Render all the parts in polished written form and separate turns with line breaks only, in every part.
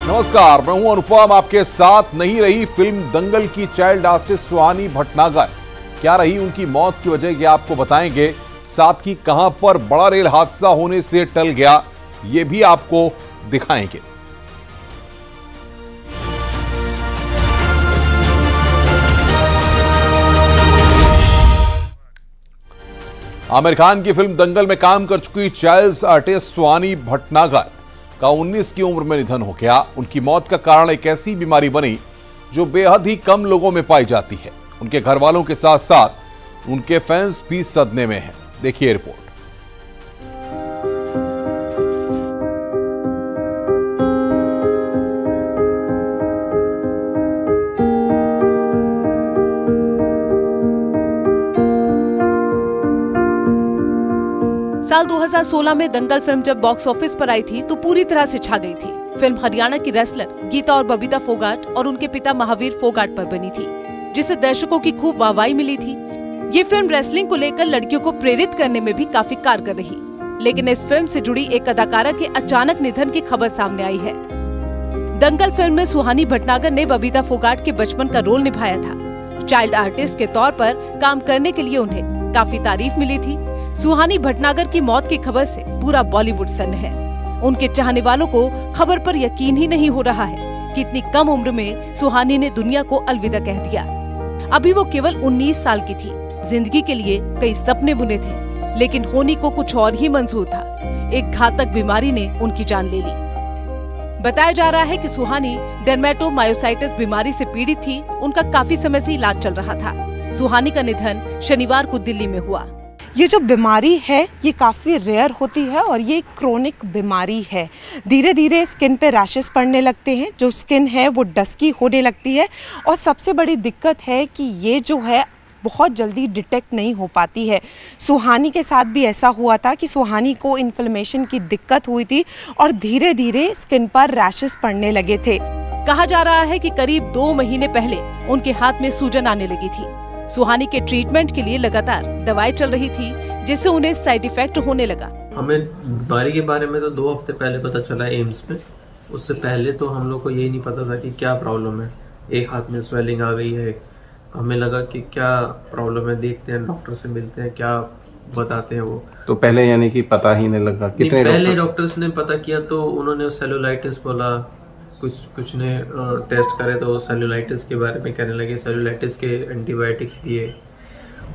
नमस्कार, मैं हूं अनुपम, आपके साथ। नहीं रही फिल्म दंगल की चाइल्ड आर्टिस्ट सुहानी भटनागर। क्या रही उनकी मौत की वजह, ये आपको बताएंगे। साथ ही कहां पर बड़ा रेल हादसा होने से टल गया, ये भी आपको दिखाएंगे। आमिर खान की फिल्म दंगल में काम कर चुकी चाइल्ड आर्टिस्ट सुहानी भटनागर का 19 की उम्र में निधन हो गया। उनकी मौत का कारण एक ऐसी बीमारी बनी जो बेहद ही कम लोगों में पाई जाती है। उनके घर वालों के साथ साथ उनके फैंस भी सदमे में हैं। देखिए रिपोर्ट।
साल 2016 में दंगल फिल्म जब बॉक्स ऑफिस पर आई थी तो पूरी तरह से छा गई थी। फिल्म हरियाणा की रेसलर गीता और बबीता फोगाट और उनके पिता महावीर फोगाट पर बनी थी, जिसे दर्शकों की खूब वाहवाही मिली थी। ये फिल्म रेसलिंग को लेकर लड़कियों को प्रेरित करने में भी काफी कारगर रही। लेकिन इस फिल्म से जुड़ी एक अदाकारा के अचानक निधन की खबर सामने आई है। दंगल फिल्म में सुहानी भटनागर ने बबीता फोगाट के बचपन का रोल निभाया था। चाइल्ड आर्टिस्ट के तौर पर काम करने के लिए उन्हें काफी तारीफ मिली थी। सुहानी भटनागर की मौत की खबर से पूरा बॉलीवुड सन्न है। उनके चाहने वालों को खबर पर यकीन ही नहीं हो रहा है कि इतनी कम उम्र में सुहानी ने दुनिया को अलविदा कह दिया। अभी वो केवल 19 साल की थी। जिंदगी के लिए कई सपने बुने थे, लेकिन होनी को कुछ और ही मंजूर था। एक घातक बीमारी ने उनकी जान ले ली। बताया जा रहा है कि सुहानी डर्मेटोमायोसाइटिस बीमारी से पीड़ित थी। उनका काफी समय से इलाज चल रहा था। सुहानी का निधन शनिवार को दिल्ली में हुआ।
ये जो बीमारी है ये काफ़ी रेयर होती है और ये क्रोनिक बीमारी है। धीरे धीरे स्किन पे रैशेस पड़ने लगते हैं, जो स्किन है वो डस्की होने लगती है और सबसे बड़ी दिक्कत है कि ये जो है बहुत जल्दी डिटेक्ट नहीं हो पाती है। सुहानी के साथ भी ऐसा हुआ था कि सुहानी को इन्फ्लेमेशन की दिक्कत हुई थी और धीरे धीरे स्किन पर रैशेस पड़ने लगे थे।
कहा जा रहा है कि करीब 2 महीने पहले उनके हाथ में सूजन आने लगी थी। सुहानी के ट्रीटमेंट के लिए लगातार दवाई चल रही थी, जिससे उन्हें साइड इफेक्ट होने लगा।
हमें बीमारी के बारे में तो 2 हफ्ते पहले पता चला एम्स में। उससे पहले तो हम लोग को यही नहीं पता था कि क्या प्रॉब्लम है। एक हाथ में स्वेलिंग आ गई है, हमें लगा कि क्या प्रॉब्लम है, देखते हैं, डॉक्टर से मिलते हैं, क्या बताते हैं वो।
तो पहले यानी कि पता ही नहीं लगा? कितने
पहले डॉक्टर्स ने पता किया तो उन्होंने सेलुलाइटिस बोला। कुछ ने टेस्ट करे तो सेलुलाइटिस के बारे में कहने लगे। सेलुलाइटिस के एंटीबायोटिक्स दिए।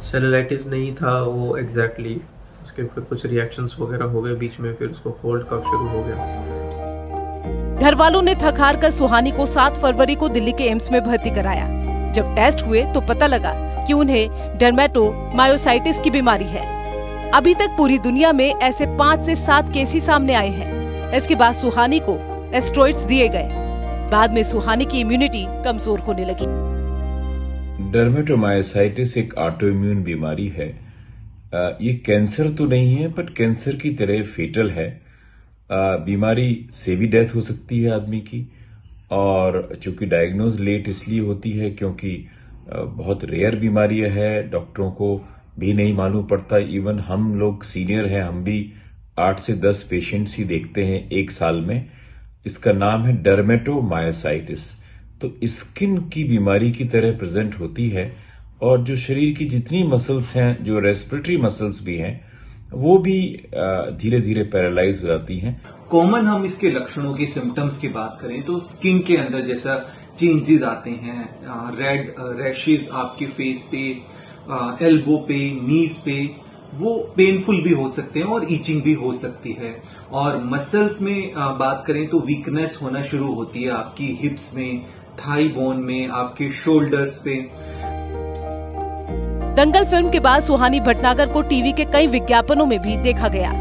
सेलुलाइटिस नहीं था वो एग्जैक्टली। उसके फिर कुछ रिएक्शंस वगैरह हो गए बीच में, फिर उसको कोल्ड कफ शुरू हो गया।
घर वालों ने थक हार कर सुहानी को 7 फरवरी को दिल्ली के एम्स में भर्ती कराया। जब टेस्ट हुए तो पता लगा कि उन्हें डर्मेटोमायोसाइटिस की बीमारी है। अभी तक पूरी दुनिया में ऐसे 5 से 7 केस ही सामने आए हैं। इसके बाद सुहानी को एस्टेरॉइड्स दिए गए। बाद में सुहानी की इम्यूनिटी कमजोर होने लगी।
डर्मेटोमायोसाइटिस एक ऑटोइम्यून बीमारी है। ये कैंसर तो नहीं है, बट कैंसर की तरह फेटल है। बीमारी से भी डेथ हो सकती है आदमी की। और चूंकि डायग्नोज लेट इसलिए होती है क्योंकि बहुत रेयर बीमारी है, डॉक्टरों को भी नहीं मालूम पड़ता। इवन हम लोग सीनियर हैं, हम भी 8 से 10 पेशेंट्स ही देखते हैं एक साल में। इसका नाम है डर्मेटोमायोसाइटिस। तो स्किन की बीमारी की तरह प्रेजेंट होती है और जो शरीर की जितनी मसल्स हैं, जो रेस्पिरेटरी मसल्स भी हैं, वो भी धीरे धीरे पैरालाइज हो जाती हैं।
कॉमन हम इसके लक्षणों की सिम्टम्स की बात करें तो स्किन के अंदर जैसा चेंजेस आते हैं, रेड रैशेस आपके फेस पे, एल्बो पे, नीज पे, वो पेनफुल भी हो सकते हैं और ईचिंग भी हो सकती है। और मसल्स में बात करें तो वीकनेस होना शुरू होती है आपकी हिप्स में, थाई बोन में, आपके शोल्डर्स पे।
दंगल फिल्म के बाद सुहानी भटनागर को टीवी के कई विज्ञापनों में भी देखा गया।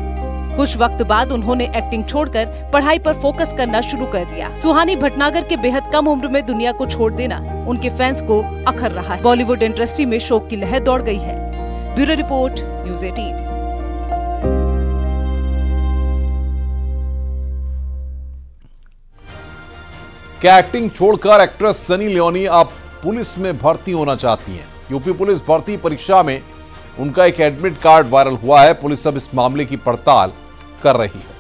कुछ वक्त बाद उन्होंने एक्टिंग छोड़कर पढ़ाई पर फोकस करना शुरू कर दिया। सुहानी भटनागर के बेहद कम उम्र में दुनिया को छोड़ देना उनके फैंस को अखर रहा है। बॉलीवुड इंडस्ट्री में शोक की लहर दौड़ गई है। Bureau report, news 18।
क्या एक्टिंग छोड़कर एक्ट्रेस सनी लियोनी अब पुलिस में भर्ती होना चाहती हैं? यूपी पुलिस भर्ती परीक्षा में उनका एक एडमिट कार्ड वायरल हुआ है। पुलिस अब इस मामले की पड़ताल कर रही है।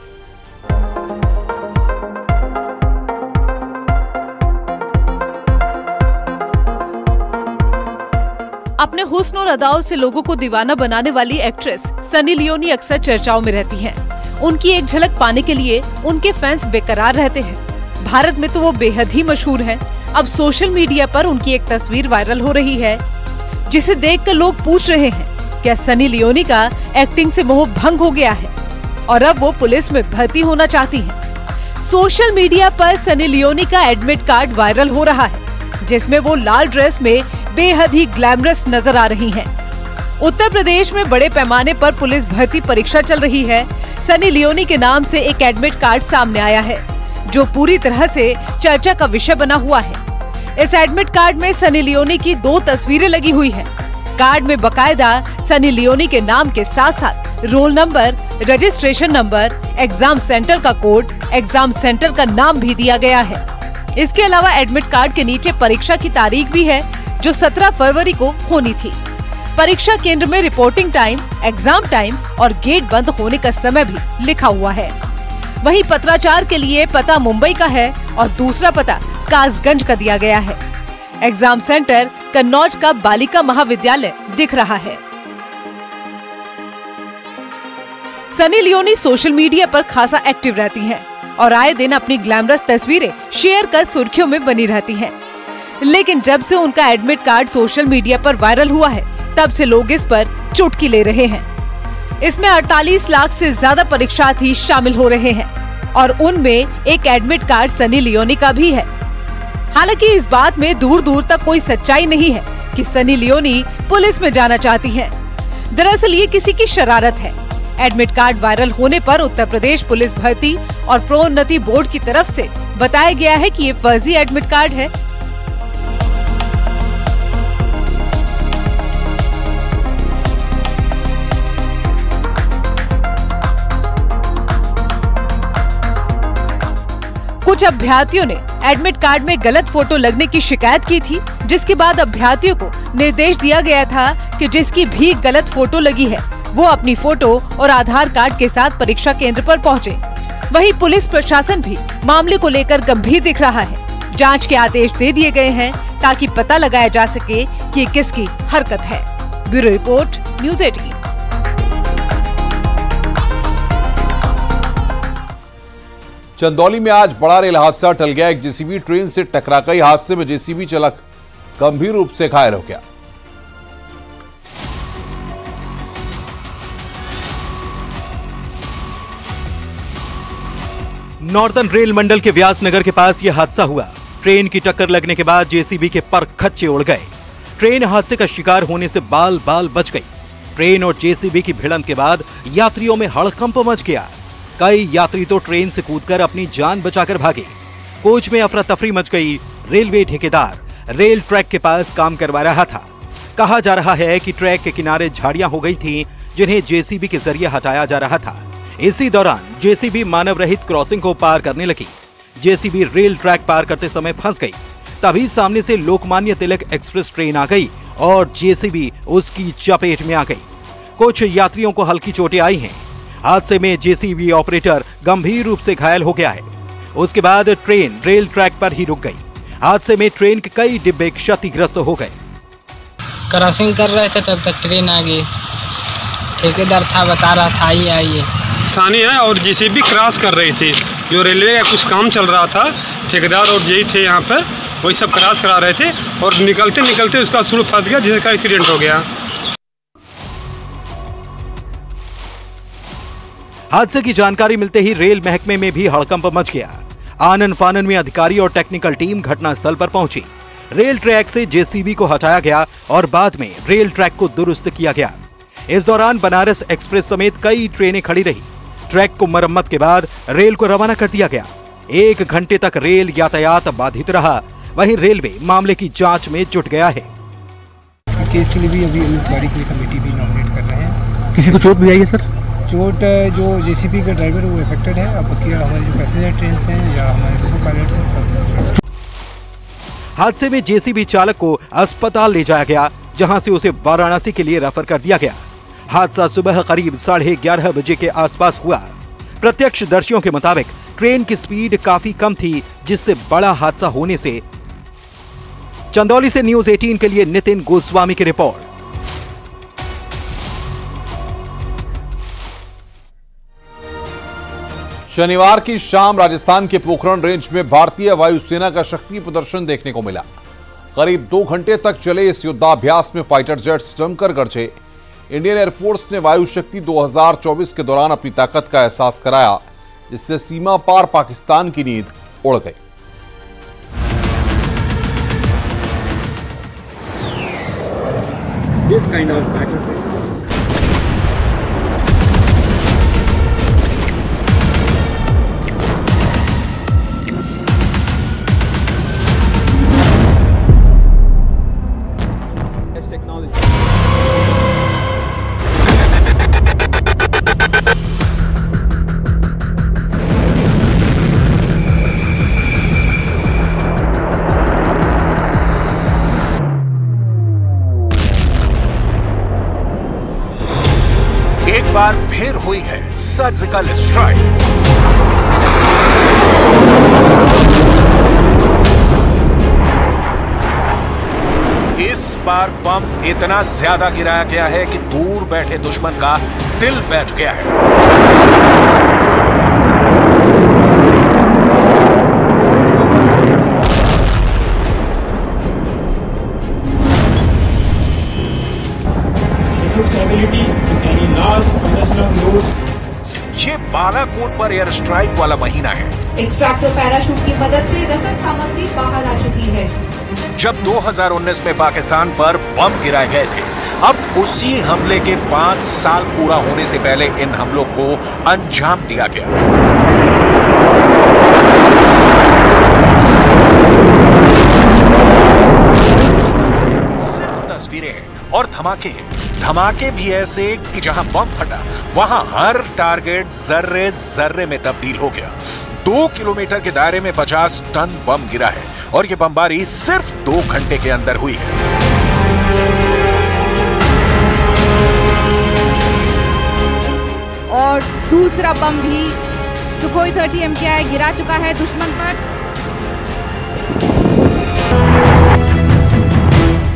अपने हुस्न और अदाओं से लोगों को दीवाना बनाने वाली एक्ट्रेस सनी लियोनी अक्सर चर्चाओं में रहती हैं। उनकी एक झलक पाने के लिए उनके फैंस बेकरार रहते हैं। भारत में तो वो बेहद ही मशहूर हैं। अब सोशल मीडिया पर उनकी एक तस्वीर वायरल हो रही है, जिसे देखकर लोग पूछ रहे हैं क्या सनी लियोनी का एक्टिंग से मोह भंग हो गया है और अब वो पुलिस में भर्ती होना चाहती हैं। सोशल मीडिया पर सनी लियोनी का एडमिट कार्ड वायरल हो रहा है, जिसमें वो लाल ड्रेस में बेहद ही ग्लैमरस नजर आ रही हैं। उत्तर प्रदेश में बड़े पैमाने पर पुलिस भर्ती परीक्षा चल रही है। सनी लियोनी के नाम से एक एडमिट कार्ड सामने आया है, जो पूरी तरह से चर्चा का विषय बना हुआ है। इस एडमिट कार्ड में सनी लियोनी की 2 तस्वीरें लगी हुई हैं। कार्ड में बकायदा सनी लियोनी के नाम के साथ साथ roll number, registration number, exam centre का कोड, एग्जाम सेंटर का नाम भी दिया गया है। इसके अलावा एडमिट कार्ड के नीचे परीक्षा की तारीख भी है, जो 17 फरवरी को होनी थी। परीक्षा केंद्र में रिपोर्टिंग टाइम, एग्जाम टाइम और गेट बंद होने का समय भी लिखा हुआ है। वहीं पत्राचार के लिए पता मुंबई का है और दूसरा पता कासगंज का दिया गया है। एग्जाम सेंटर कन्नौज का बालिका महाविद्यालय दिख रहा है। सनी लियोनी सोशल मीडिया पर खासा एक्टिव रहती हैं और आए दिन अपनी ग्लैमरस तस्वीरें शेयर कर सुर्खियों में बनी रहती हैं। लेकिन जब से उनका एडमिट कार्ड सोशल मीडिया पर वायरल हुआ है, तब से लोग इस पर चुटकी ले रहे हैं। इसमें 48 लाख से ज्यादा परीक्षार्थी शामिल हो रहे हैं और उनमें एक एडमिट कार्ड सनी लियोनी का भी है। हालांकि इस बात में दूर दूर तक कोई सच्चाई नहीं है कि सनी लियोनी पुलिस में जाना चाहती हैं। दरअसल ये किसी की शरारत है। एडमिट कार्ड वायरल होने पर उत्तर प्रदेश पुलिस भर्ती और प्रोन्नति बोर्ड की तरफ से बताया गया है कि ये फर्जी एडमिट कार्ड है। कुछ अभ्यर्थियों ने एडमिट कार्ड में गलत फोटो लगने की शिकायत की थी, जिसके बाद अभ्यर्थियों को निर्देश दिया गया था कि जिसकी भी गलत फोटो लगी है वो अपनी फोटो और आधार कार्ड के साथ परीक्षा केंद्र पर पहुंचे। वहीं पुलिस प्रशासन भी मामले को लेकर गंभीर दिख रहा है। जांच के आदेश दे दिए गए हैं ताकि पता लगाया जा सके कि ये किसकी हरकत है। Bureau report, news 18।
चंदौली में आज बड़ा रेल हादसा टल गया। एक जेसीबी ट्रेन से टकरा गई। हादसे में जेसीबी चालक गंभीर रूप से घायल हो गया।
नॉर्दर्न रेल मंडल के व्यास नगर के पास यह हादसा हुआ। ट्रेन की टक्कर लगने के बाद जेसीबी के पर खच्चे उड़ गए। ट्रेन हादसे का शिकार होने से बाल बाल बच गई। ट्रेन और जेसीबी की भिड़ंत के बाद यात्रियों में हड़कंप मच गया। कई यात्री तो ट्रेन से कूदकर अपनी जान बचाकर भागे। कोच में अफरा तफरी मच गई। रेलवे ठेकेदार रेल ट्रैक के पास काम करवा रहा था। कहा जा रहा है कि ट्रैक के किनारे झाड़ियां हो गई थीं, जिन्हें जेसीबी के जरिए हटाया जा रहा था। इसी दौरान जेसीबी मानव रहित क्रॉसिंग को पार करने लगी। जेसीबी रेल ट्रैक पार करते समय फंस गई। तभी सामने से लोकमान्य तिलक एक्सप्रेस ट्रेन आ गई और जेसीबी उसकी चपेट में आ गई। कुछ यात्रियों को हल्की चोटें आई हैं। हादसे में जेसीबी ऑपरेटर गंभीर रूप से घायल हो गया है। उसके बाद ट्रेन रेल ट्रैक पर ही रुक गई। हादसे में ट्रेन के कई डिब्बे क्षतिग्रस्त हो गए।
क्रॉसिंग कर रहे थे तब तक ट्रेन आ गई। ठेकेदार था, बता रहा था आइए आइए।
स्थानीय है और जेसीबी क्रॉस कर रही थी। जो रेलवे का कुछ काम चल रहा था, ठेकेदार और जेई थे यहाँ पर, वही सब क्रॉस करा रहे थे और निकलते निकलते उसका शुरू फंस गया, जिसका एक्सीडेंट हो गया।
हादसे की जानकारी मिलते ही रेल महकमे में भी हड़कंप मच गया। आनन फानन में अधिकारी और टेक्निकल टीम घटनास्थल पर पहुंची। रेल ट्रैक से जेसीबी को हटाया गया और बाद में रेल ट्रैक को दुरुस्त किया गया। इस दौरान बनारस एक्सप्रेस समेत कई ट्रेनें खड़ी रही। ट्रैक को मरम्मत के बाद रेल को रवाना कर दिया गया। 1 घंटे तक रेल यातायात बाधित रहा। वहीं रेलवे मामले की जांच में जुट गया है।
केस के लिए भी अभी इंक्वायरी के लिए कमेटी भी नॉमिनेट कर रहे हैं।
किसी को चोट भी आई है सर?
चोट जो जेसीबी का ड्राइवर वो अफेक्टेड है। अब बाकी हमारे जो पैसेंजर ट्रेन हैं या हमारे लोको पायलट्स हैं सब।
हादसे में जेसीबी चालक को अस्पताल ले जाया गया, जहां से उसे वाराणसी के लिए रेफर कर दिया गया। हादसा सुबह करीब 11:30 बजे के आसपास हुआ। प्रत्यक्षदर्शियों के मुताबिक ट्रेन की स्पीड काफी कम थी, जिससे बड़ा हादसा होने से। चंदौली से न्यूज़ 18 के लिए नितिन गोस्वामी की रिपोर्ट।
शनिवार की शाम राजस्थान के पोखरण रेंज में भारतीय वायुसेना का शक्ति प्रदर्शन देखने को मिला। करीब 2 घंटे तक चले इस युद्धाभ्यास में फाइटर जेट्स जमकर गरजे। इंडियन एयरफोर्स ने वायु शक्ति 2024 के दौरान अपनी ताकत का एहसास कराया, जिससे सीमा पार पाकिस्तान की नींद उड़ गई।
This kind of battlefield.
एक बार फिर हुई है सर्जिकल स्ट्राइक। इस बार बम इतना ज्यादा गिराया गया है कि दूर बैठे दुश्मन का दिल बैठ गया है। ये बालाकोट पर एयर स्ट्राइक वाला महीना है।
एक्सट्रैक्टर पैराशूट की मदद से रसद सामग्री बाहर आ चुकी है।
जब 2019 में पाकिस्तान पर बम गिराए गए थे, अब उसी हमले के 5 साल पूरा होने से पहले इन हमलों को अंजाम दिया गया। सिर्फ तस्वीरें हैं और धमाके हैं। धमाके भी ऐसे कि जहां बम फटा वहां हर टारगेट जर्रे जर्रे में तब्दील हो गया। 2 किलोमीटर के दायरे में 50 टन बम गिरा है और यह बमबारी सिर्फ 2 घंटे के अंदर हुई है।
और दूसरा बम भी सुखोई 30 MKI गिरा चुका है दुश्मन पर।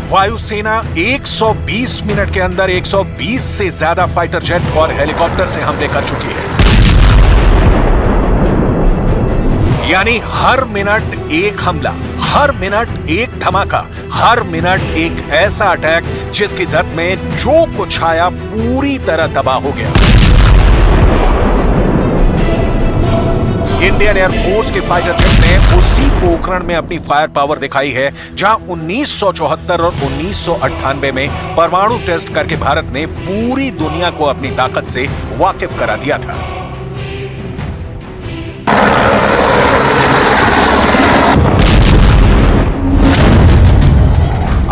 वायुसेना 120 मिनट के अंदर 120 से ज्यादा फाइटर जेट और हेलीकॉप्टर से हमले कर चुकी है। यानी हर मिनट एक हमला, हर मिनट एक धमाका, हर मिनट एक ऐसा अटैक जिसकी जद में जो कुछ आया पूरी तरह तबाह हो गया। इंडियन एयरफोर्स के फाइटर जेट ने उसी पोखरण में अपनी फायर पावर दिखाई है जहां 1974 और 1998 में परमाणु टेस्ट करके भारत ने पूरी दुनिया को अपनी ताकत से वाकिफ करा दिया था।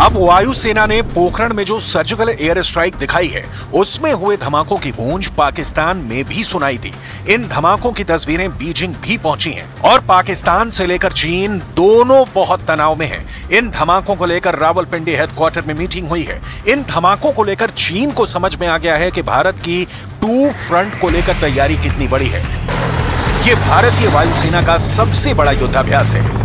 अब वायुसेना ने पोखरण में जो सर्जिकल एयर स्ट्राइक दिखाई है, उसमें हुए धमाकों की गूंज पाकिस्तान में भी सुनाई दी। इन धमाकों की तस्वीरें बीजिंग भी पहुंची हैं और पाकिस्तान से लेकर चीन दोनों बहुत तनाव में हैं। इन धमाकों को लेकर रावलपिंडी हेडक्वार्टर में मीटिंग हुई है। इन धमाकों को लेकर चीन को समझ में आ गया है कि भारत की 2 फ्रंट को लेकर तैयारी कितनी बड़ी है। ये भारतीय वायुसेना का सबसे बड़ा युद्धाभ्यास है।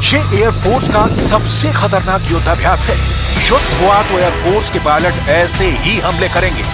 ये एयरफोर्स का सबसे खतरनाक युद्धाभ्यास है। युद्ध हुआ तो एयरफोर्स के पायलट ऐसे ही हमले करेंगे।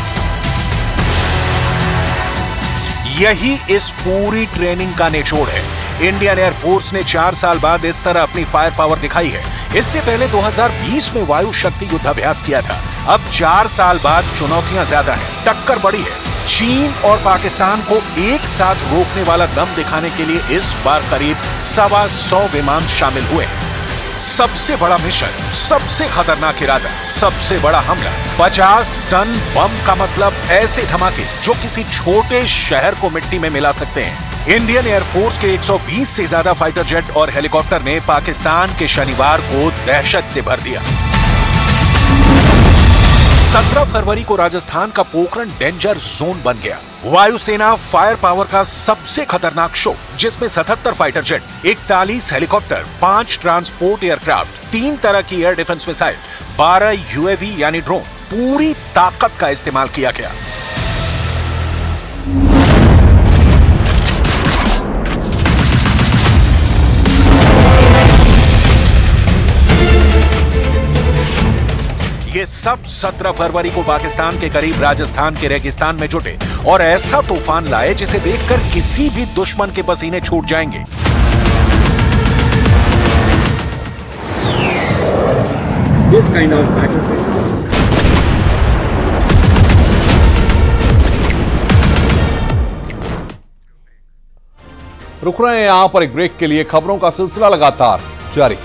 यही इस पूरी ट्रेनिंग का निचोड़ है। इंडियन एयरफोर्स ने 4 साल बाद इस तरह अपनी फायर पावर दिखाई है। इससे पहले 2020 में वायु शक्ति युद्धाभ्यास किया था। अब 4 साल बाद चुनौतियां ज्यादा हैं, टक्कर बड़ी है। चीन और पाकिस्तान को एक साथ रोकने वाला दम दिखाने के लिए इस बार करीब 125 विमान शामिल हुए हैं। सबसे बड़ा मिशन, सबसे खतरनाक इरादा, सबसे बड़ा हमला। 50 टन बम का मतलब ऐसे धमाके जो किसी छोटे शहर को मिट्टी में मिला सकते हैं। इंडियन एयरफोर्स के 120 से ज्यादा फाइटर जेट और हेलीकॉप्टर ने पाकिस्तान के शनिवार को दहशत से भर दिया। 17 फरवरी को राजस्थान का पोखरण डेंजर जोन बन गया। वायुसेना फायर पावर का सबसे खतरनाक शो, जिसमें 77 fighter jet, 41 helicopter, 5 transport aircraft, 3 तरह की एयर डिफेंस मिसाइल, 12 यूएवी यानी ड्रोन, पूरी ताकत का इस्तेमाल किया गया। ये सब 17 फरवरी को पाकिस्तान के करीब राजस्थान के रेगिस्तान में जुटे और ऐसा तूफान लाए जिसे देखकर किसी भी दुश्मन के पसीने छूट जाएंगे।
This kind of battlefield.
रुक रहे हैं यहां पर एक ब्रेक के लिए। खबरों का सिलसिला लगातार जारी।